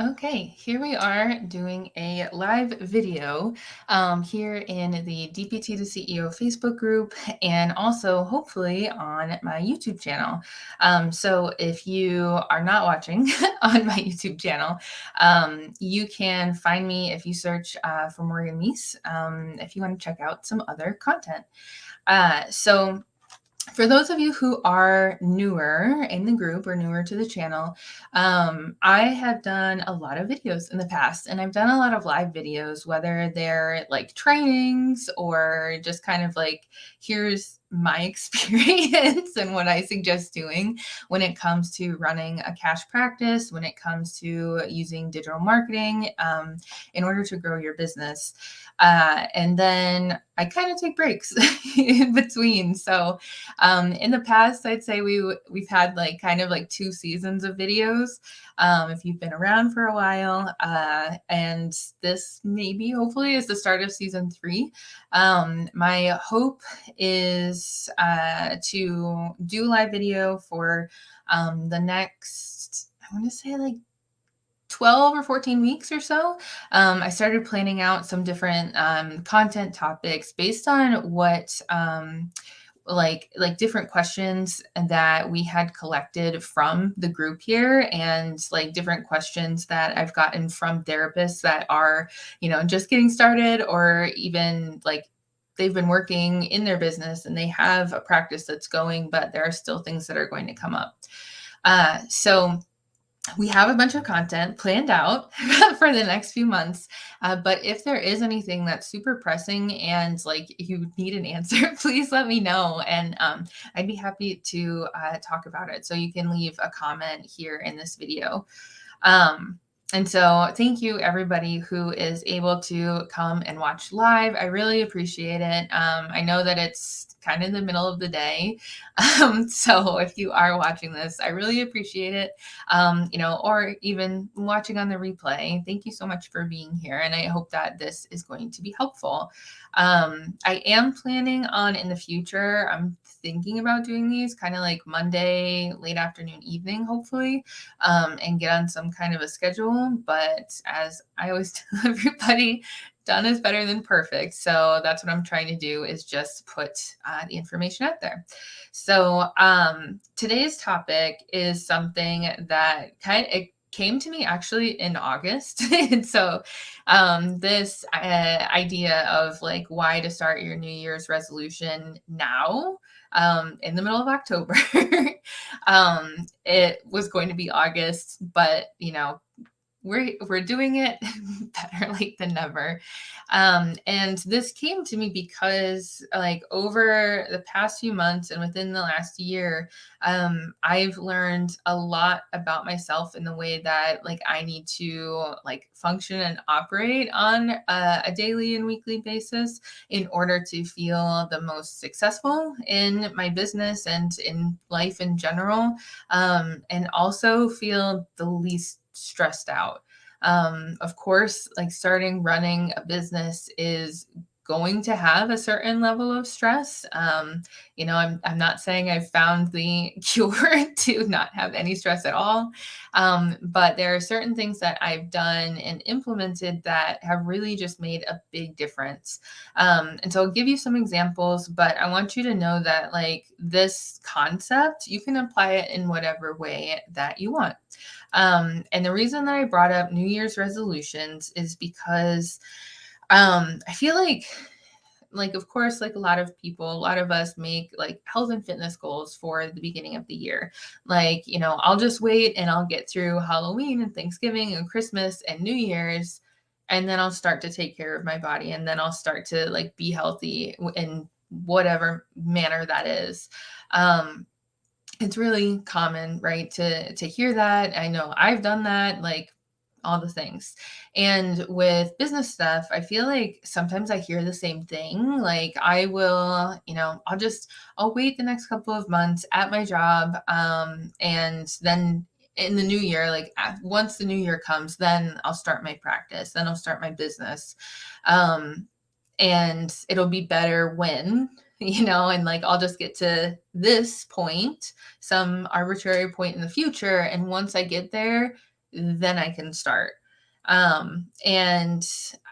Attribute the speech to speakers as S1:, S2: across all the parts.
S1: Okay, here we are doing a live video here in the DPT to CEO Facebook group and also hopefully on my YouTube channel. So if you are not watching on my YouTube channel, you can find me if you search for Morgan Meese if you want to check out some other content. So for those of you who are newer in the group or newer to the channel, I have done a lot of videos in the past, and I've done a lot of live videos, whether they're like trainings or just kind of like, here's my experience and what I suggest doing when it comes to running a cash practice, when it comes to using digital marketing in order to grow your business. And then I kind of take breaks in between. So in the past, I'd say we've had like kind of like 2 seasons of videos. If you've been around for a while, and this maybe hopefully is the start of season 3. My hope is to do live video for the next, I want to say like 12 or 14 weeks or so. I started planning out some different content topics based on what like different questions that we had collected from the group here, and like different questions that I've gotten from therapists that are, just getting started, or even like they've been working in their business and they have a practice that's going, but there are still things that are going to come up. So we have a bunch of content planned out for the next few months. But if there is anything that's super pressing and like you need an answer, please let me know. And I'd be happy to talk about it. So you can leave a comment here in this video. And so thank you everybody who is able to come and watch live. I really appreciate it. I know that it's kind of the middle of the day. So if you are watching this, I really appreciate it. Or even watching on the replay, thank you so much for being here. And I hope that this is going to be helpful. I am planning on in the future, I'm thinking about doing these kind of like Monday, late afternoon, evening, hopefully, and get on some kind of a schedule. But as I always tell everybody, done is better than perfect. So that's what I'm trying to do, is just put the information out there. So today's topic is something that it came to me actually in August. And so this idea of like why to start your New Year's resolution now, in the middle of October. It was going to be August, but we're doing it. Better late than never. And this came to me because like over the past few months and within the last year, I've learned a lot about myself in the way that like I need to like function and operate on a daily and weekly basis in order to feel the most successful in my business and in life in general, and also feel the least stressed out. Of course, like starting running a business is going to have a certain level of stress. I'm not saying I've found the cure to not have any stress at all. But there are certain things that I've done and implemented that have really just made a big difference. And so I'll give you some examples, but I want you to know that like this concept, you can apply it in whatever way that you want. And the reason that I brought up New Year's resolutions is because I feel like of course, like a lot of people, a lot of us make like health and fitness goals for the beginning of the year. Like, I'll just wait and I'll get through Halloween and Thanksgiving and Christmas and New Year's, and then I'll start to take care of my body, and then I'll start to like be healthy in whatever manner that is. It's really common, right, to hear that. I know I've done that, like all the things. And with business stuff, I feel like sometimes I hear the same thing. Like I will, I'll wait the next couple of months at my job, and then in the new year, like once the new year comes, then I'll start my practice, then I'll start my business. And it'll be better when, and like I'll just get to this point, some arbitrary point in the future. And once I get there, then I can start. And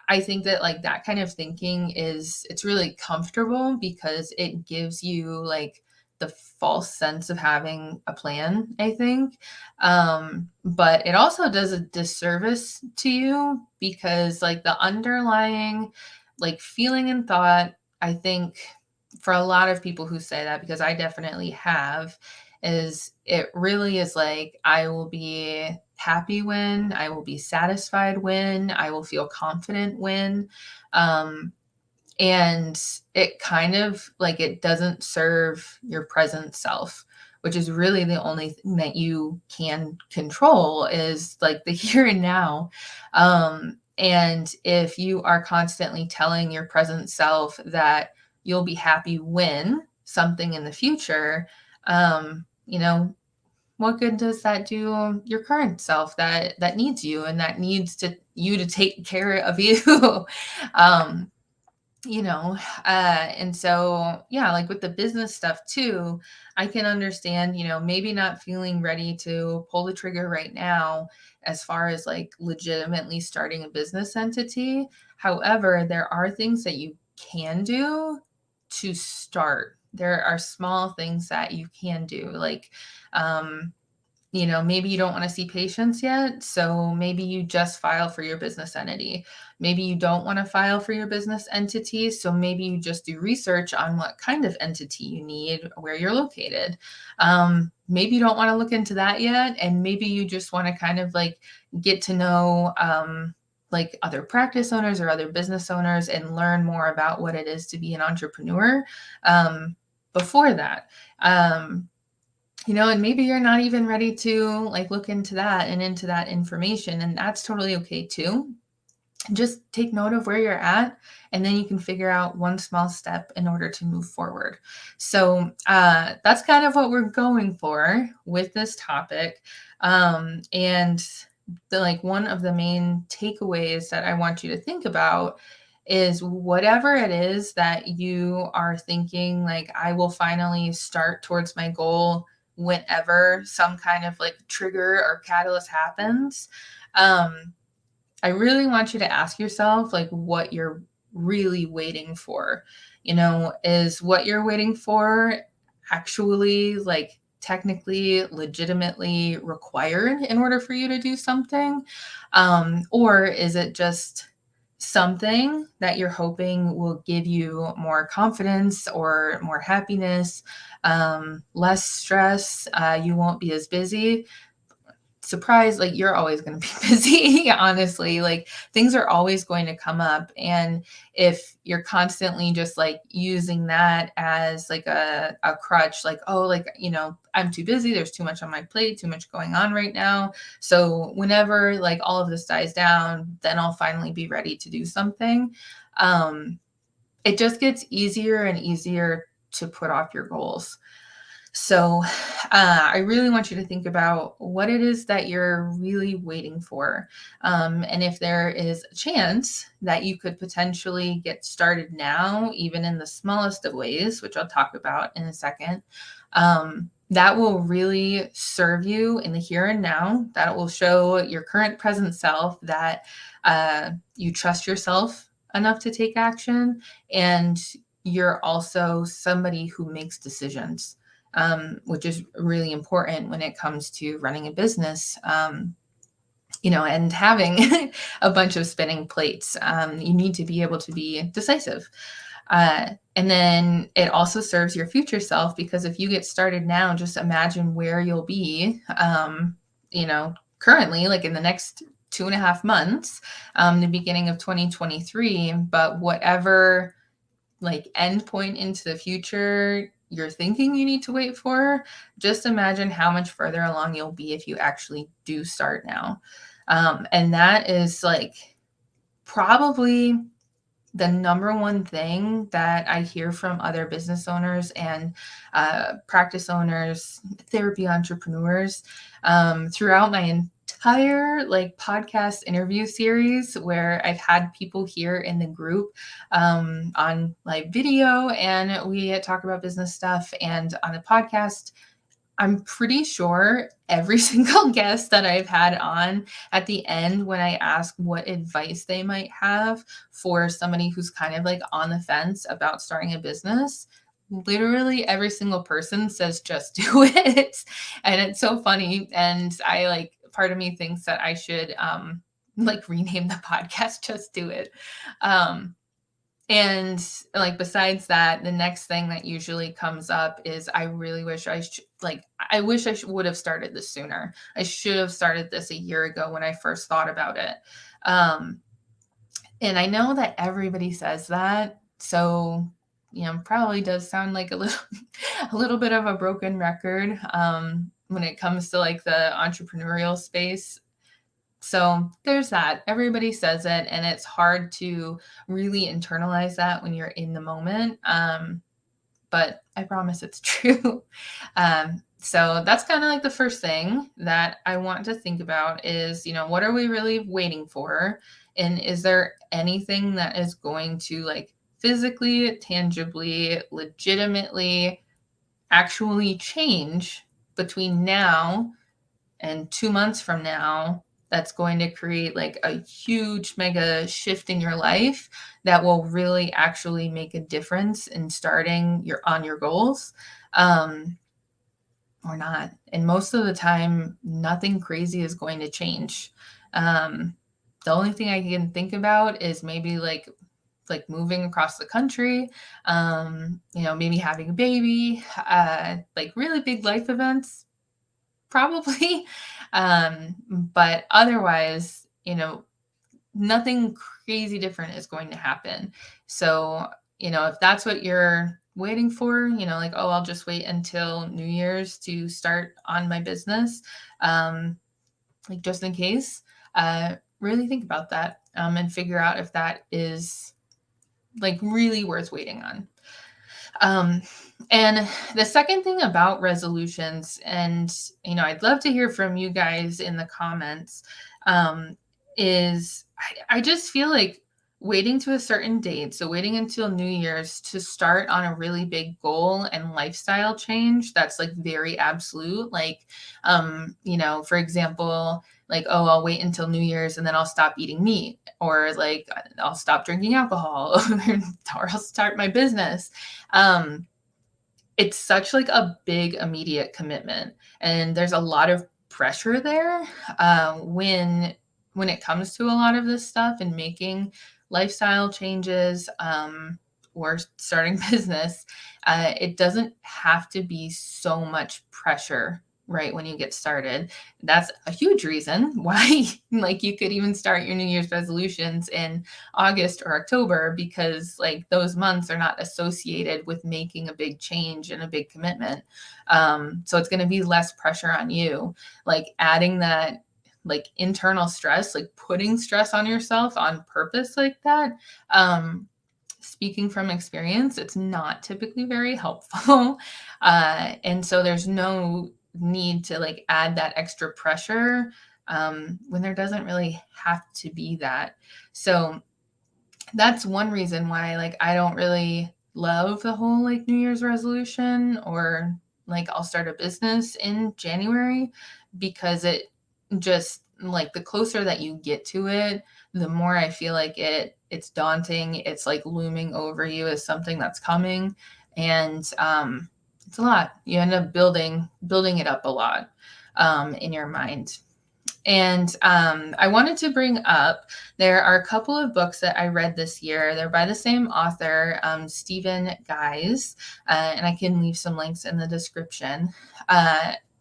S1: I think that like that kind of thinking it's really comfortable because it gives you like the false sense of having a plan, I think. But it also does a disservice to you because like the underlying like feeling and thought, I think for a lot of people who say that, because I definitely have, is it really is like, I will be happy when, I will be satisfied when, I will feel confident when. Um, and it kind of like it doesn't serve your present self, which is really the only thing that you can control is like the here and now. And if you are constantly telling your present self that you'll be happy when something in the future, you know, what good does that do your current self that needs you and that needs to you to take care of you? um, you know, and so yeah, like with the business stuff too, I can understand, maybe not feeling ready to pull the trigger right now as far as like legitimately starting a business entity. However, there are things that you can do to start. There are small things that you can do, like maybe you don't want to see patients yet. So maybe you just file for your business entity. Maybe you don't want to file for your business entity. So maybe you just do research on what kind of entity you need, where you're located. Maybe you don't want to look into that yet. And maybe you just want to kind of like get to know like other practice owners or other business owners and learn more about what it is to be an entrepreneur before that. And maybe you're not even ready to like look into that and into that information, and that's totally okay too. Just take note of where you're at, and then you can figure out one small step in order to move forward. So that's kind of what we're going for with this topic. And like one of the main takeaways that I want you to think about is whatever it is that you are thinking, like, I will finally start towards my goal whenever some kind of like trigger or catalyst happens. I really want you to ask yourself like what you're really waiting for. Is what you're waiting for actually like technically legitimately required in order for you to do something? Or is it just something that you're hoping will give you more confidence or more happiness, less stress? You won't be as busy. Surprise, like you're always going to be busy. Honestly, like things are always going to come up, and if you're constantly just like using that as like a crutch, like, oh, like, I'm too busy, there's too much on my plate, too much going on right now, so whenever like all of this dies down, then I'll finally be ready to do something. It just gets easier and easier to put off your goals. So I really want you to think about what it is that you're really waiting for. And if there is a chance that you could potentially get started now, even in the smallest of ways, which I'll talk about in a second, that will really serve you in the here and now. That will show your current present self that you trust yourself enough to take action, and you're also somebody who makes decisions, which is really important when it comes to running a business, and having a bunch of spinning plates. You need to be able to be decisive. And then it also serves your future self, because if you get started now, just imagine where you'll be, currently, like in the next 2.5 months, the beginning of 2023, but whatever like end point into the future you're thinking you need to wait for, just imagine how much further along you'll be if you actually do start now. And that is like probably the number one thing that I hear from other business owners and practice owners, therapy entrepreneurs, throughout my entire like podcast interview series, where I've had people here in the group on live video, and we talk about business stuff, and on the podcast I'm pretty sure every single guest that I've had on, at the end, when I ask what advice they might have for somebody who's kind of like on the fence about starting a business, literally every single person says, just do it. And it's so funny. And I like, part of me thinks that I should like rename the podcast, Just Do It. Um, and like besides that, the next thing that usually comes up is I really wish I wish would have started this sooner. I should have started this a year ago when I first thought about it. Um, and I know that everybody says that, so probably does sound like a little a little bit of a broken record when it comes to like the entrepreneurial space. So there's that. Everybody says it, and it's hard to really internalize that when you're in the moment. But I promise it's true. So that's kind of like the first thing that I want to think about is, what are we really waiting for? And is there anything that is going to like physically, tangibly, legitimately, actually change between now and 2 months from now that's going to create like a huge mega shift in your life that will really actually make a difference in starting your goals, um, or not. And most of the time, nothing crazy is going to change. Um, the only thing I can think about is maybe like moving across the country, maybe having a baby, like really big life events, probably. But otherwise, nothing crazy different is going to happen. So, if that's what you're waiting for, like, oh, I'll just wait until New Year's to start on my business, like just in case, really think about that, and figure out if that is like really worth waiting on. Um, and the second thing about resolutions, and I'd love to hear from you guys in the comments, is I just feel like waiting to a certain date, so waiting until New Year's to start on a really big goal and lifestyle change that's like very absolute. Like, for example, like, oh, I'll wait until New Year's and then I'll stop eating meat, or like I'll stop drinking alcohol, or I'll start my business. um, it's such like a big immediate commitment, and there's a lot of pressure there, when it comes to a lot of this stuff and making lifestyle changes, or starting business. It doesn't have to be so much pressure right when you get started. That's a huge reason why like you could even start your New Year's resolutions in August or October, because like those months are not associated with making a big change and a big commitment. So it's going to be less pressure on you. Like adding that like internal stress, like putting stress on yourself on purpose like that. Speaking from experience, it's not typically very helpful. And so there's no need to like add that extra pressure, when there doesn't really have to be that. So that's one reason why like I don't really love the whole like New Year's resolution, or like I'll start a business in January, because it just like the closer that you get to it, the more I feel like it's daunting. It's like looming over you as something that's coming. And it's a lot. You end up building it up a lot, in your mind. And I wanted to bring up, there are a couple of books that I read this year. They're by the same author, Stephen Guise, and I can leave some links in the description.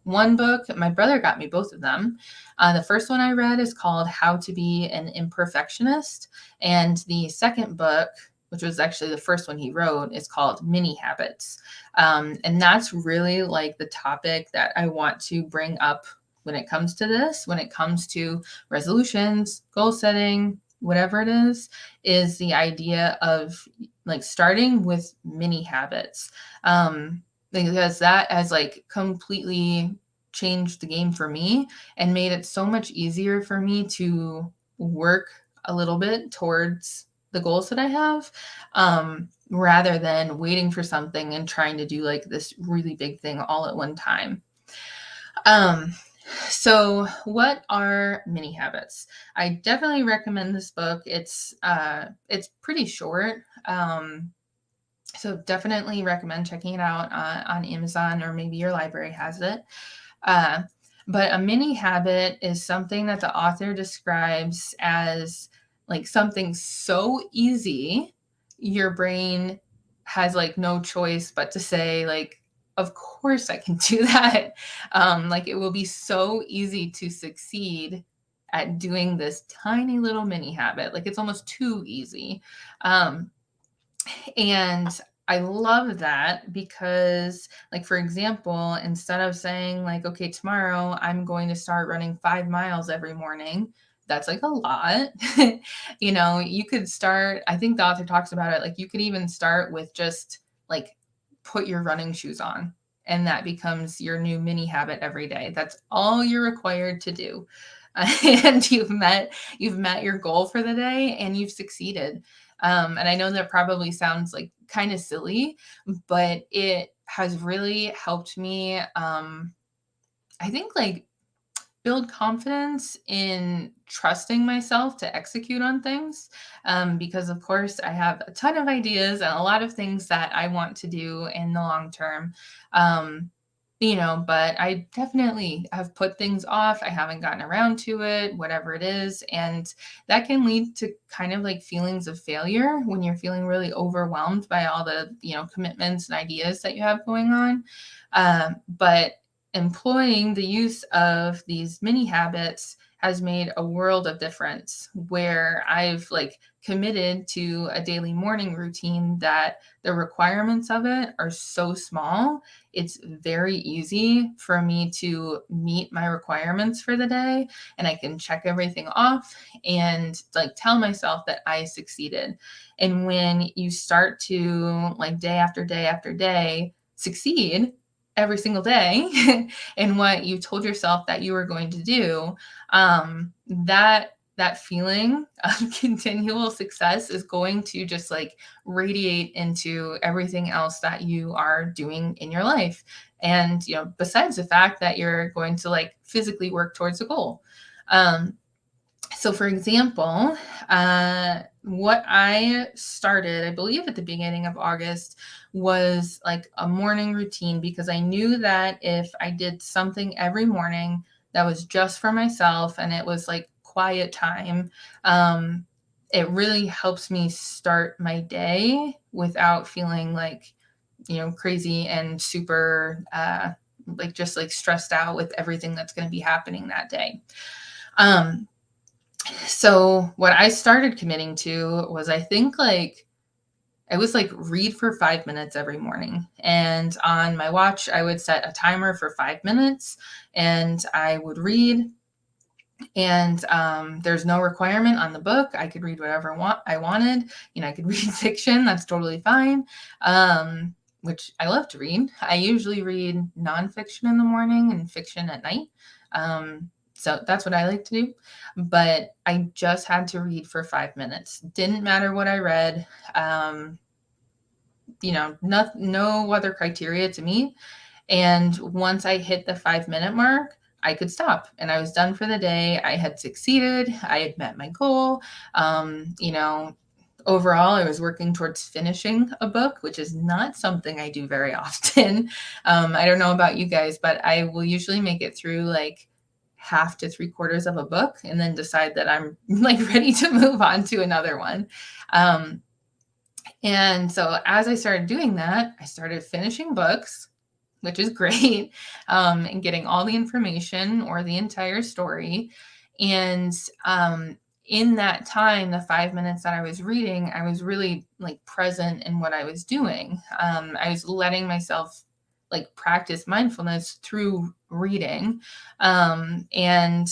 S1: One book, my brother got me both of them. The first one I read is called How to Be an Imperfectionist. And the second book, which was actually the first one he wrote, is called Mini Habits. And that's really like the topic that I want to bring up when it comes to this, when it comes to resolutions, goal setting, whatever it is the idea of like starting with mini habits. Because that has like completely changed the game for me and made it so much easier for me to work a little bit towards the goals that I have, rather than waiting for something and trying to do like this really big thing all at one time. Um, so what are mini habits? I definitely recommend this book. It's pretty short. So definitely recommend checking it out on Amazon, or maybe your library has it. Uh, but a mini habit is something that the author describes as like something so easy, your brain has like no choice but to say like, of course I can do that. Like it will be so easy to succeed at doing this tiny little mini habit. Like it's almost too easy. Um, and I love that because, like, for example, instead of saying, like, okay, tomorrow I'm going to start running 5 miles every morning, that's like a lot. You could start, I think the author talks about it, like, you could even start with just like put your running shoes on. And that becomes your new mini habit every day. That's all you're required to do. And you've met your goal for the day and you've succeeded. And I know that probably sounds like kind of silly, but it has really helped me, I think, like build confidence in trusting myself to execute on things. Because, of course, I have a ton of ideas and a lot of things that I want to do in the long term. Um, but I definitely have put things off. I haven't gotten around to it, whatever it is. And that can lead to kind of like feelings of failure when you're feeling really overwhelmed by all the, commitments and ideas that you have going on. But employing the use of these mini habits has made a world of difference, where I've like committed to a daily morning routine that the requirements of it are so small. It's very easy for me to meet my requirements for the day, and I can check everything off and like tell myself that I succeeded. And when you start to like day after day after day succeed every single day in what you told yourself that you were going to do, that feeling of continual success is going to just like radiate into everything else that you are doing in your life. And besides the fact that you're going to like physically work towards a goal. So for example, what I started, I believe at the beginning of August, was like a morning routine, because I knew that if I did something every morning that was just for myself and it was like quiet time, it really helps me start my day without feeling like, crazy and super, like just like stressed out with everything that's going to be happening that day. Um, so what I started committing to was, I think, like I was like read for 5 minutes every morning. And on my watch, I would set a timer for 5 minutes and I would read. And there's no requirement on the book. I could read whatever I wanted. I could read fiction. That's totally fine. Which I love to read. I usually read nonfiction in the morning and fiction at night. So that's what I like to do. But I just had to read for 5 minutes. Didn't matter what I read. No other criteria to meet. And once I hit the 5 minute mark, I could stop and I was done for the day. I had succeeded. I had met my goal. Overall, I was working towards finishing a book, which is not something I do very often. I don't know about you guys, but I will usually make it through like half to three quarters of a book and then decide that I'm like ready to move on to another one. And so as I started doing that, I started finishing books, which is great, and getting all the information or the entire story. And in that time, the 5 minutes that I was reading, I was really like present in what I was doing. I was letting myself like practice mindfulness through reading. And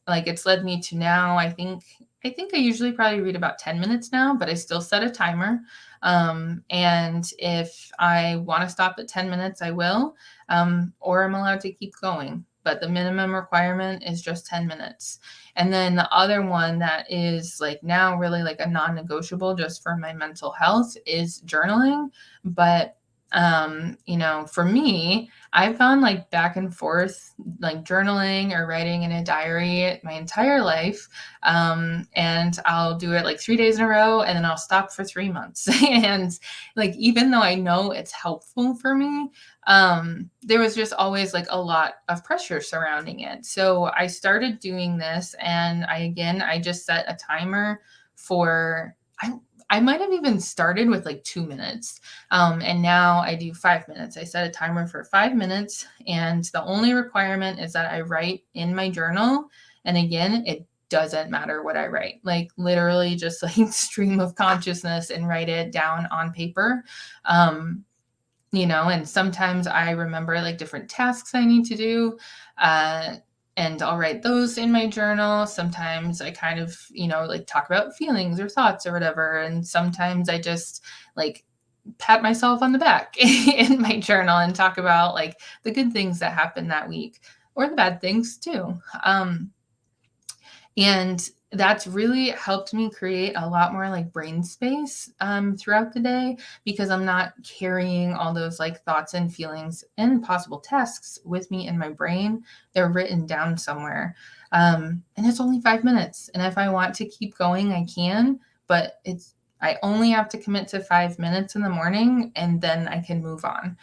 S1: like it's led me to now, I think I usually probably read about 10 minutes now, but I still set a timer. And if I want to stop at 10 minutes, I will, or I'm allowed to keep going. But the minimum requirement is just 10 minutes. And then the other one that is like now really like a non-negotiable just for my mental health is journaling. But For me, I've gone like back and forth, like journaling or writing in a diary my entire life. And I'll do it like 3 days in a row and then I'll stop for 3 months. And like, even though I know it's helpful for me, there was just always like a lot of pressure surrounding it. So I started doing this and I just set a timer for, I might have even started with like 2 minutes. And now I do 5 minutes. I set a timer for 5 minutes, and the only requirement is that I write in my journal. And again, it doesn't matter what I write, like literally just like stream of consciousness and write it down on paper. Um, and sometimes I remember like different tasks I need to do. Uh, and I'll write those in my journal. Sometimes I kind of, like talk about feelings or thoughts or whatever. And sometimes I just like pat myself on the back in my journal and talk about like the good things that happened that week or the bad things too. And that's really helped me create a lot more like brain space throughout the day, because I'm not carrying all those like thoughts and feelings and possible tasks with me in my brain. They're written down somewhere. And it's only 5 minutes. And if I want to keep going, I can, but I only have to commit to 5 minutes in the morning and then I can move on.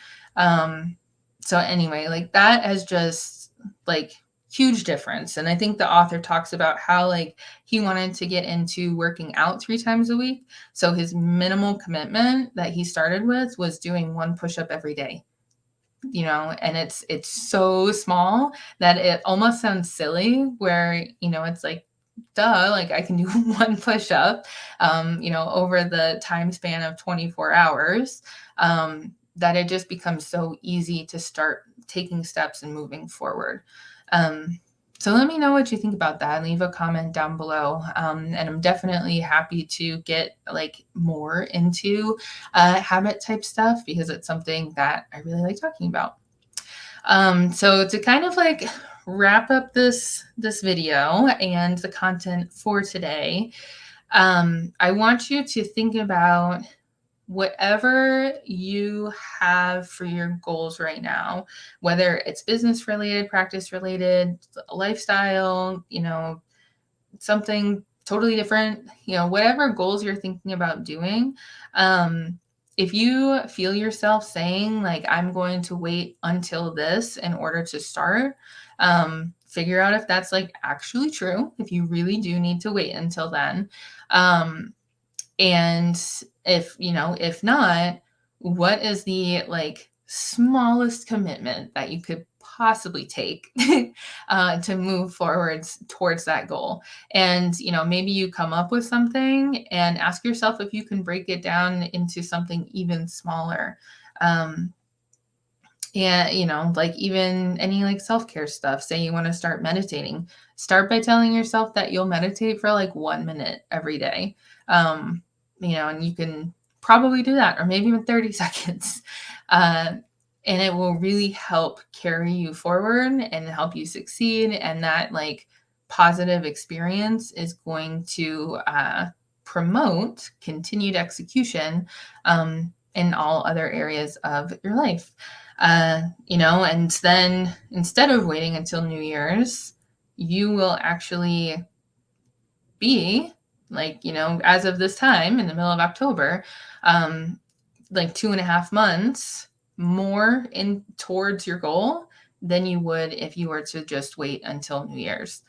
S1: So anyway, like that has just like huge difference. And I think the author talks about how like he wanted to get into working out 3 times a week. So his minimal commitment that he started with was doing one push-up every day. And it's so small that it almost sounds silly, where it's like, duh, like I can do one push-up over the time span of 24 hours. That it just becomes so easy to start taking steps and moving forward. um, so let me know what you think about that. Leave a comment down below. And I'm definitely happy to get like more into habit type stuff, because it's something that I really like talking about. So to kind of like wrap up this video and the content for today, I want you to think about whatever you have for your goals right now, whether it's business related, practice related, lifestyle, something totally different, whatever goals you're thinking about doing. If you feel yourself saying like, I'm going to wait until this in order to start, figure out if that's like actually true, if you really do need to wait until then. And if not, what is the like smallest commitment that you could possibly take to move forwards towards that goal? And maybe you come up with something and ask yourself if you can break it down into something even smaller. And like even any like self-care stuff. Say you want to start meditating, start by telling yourself that you'll meditate for like 1 minute every day. And you can probably do that, or maybe even 30 seconds. uh, and it will really help carry you forward and help you succeed. And that like positive experience is going to promote continued execution in all other areas of your life. And then instead of waiting until New Year's, you will actually be like, as of this time in the middle of October, like 2.5 months more in towards your goal than you would if you were to just wait until New Year's.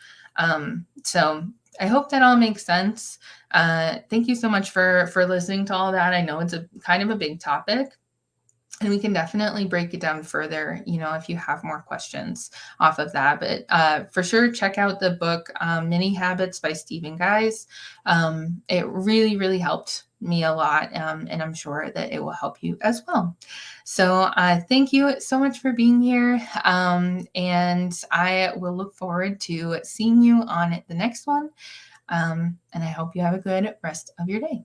S1: So I hope that all makes sense. Thank you so much for listening to all that. I know it's a kind of a big topic, and we can definitely break it down further, if you have more questions off of that. But for sure, check out the book, Mini Habits by Stephen Guise. It really, really helped me a lot, and I'm sure that it will help you as well. So thank you so much for being here, and I will look forward to seeing you on the next one. And I hope you have a good rest of your day.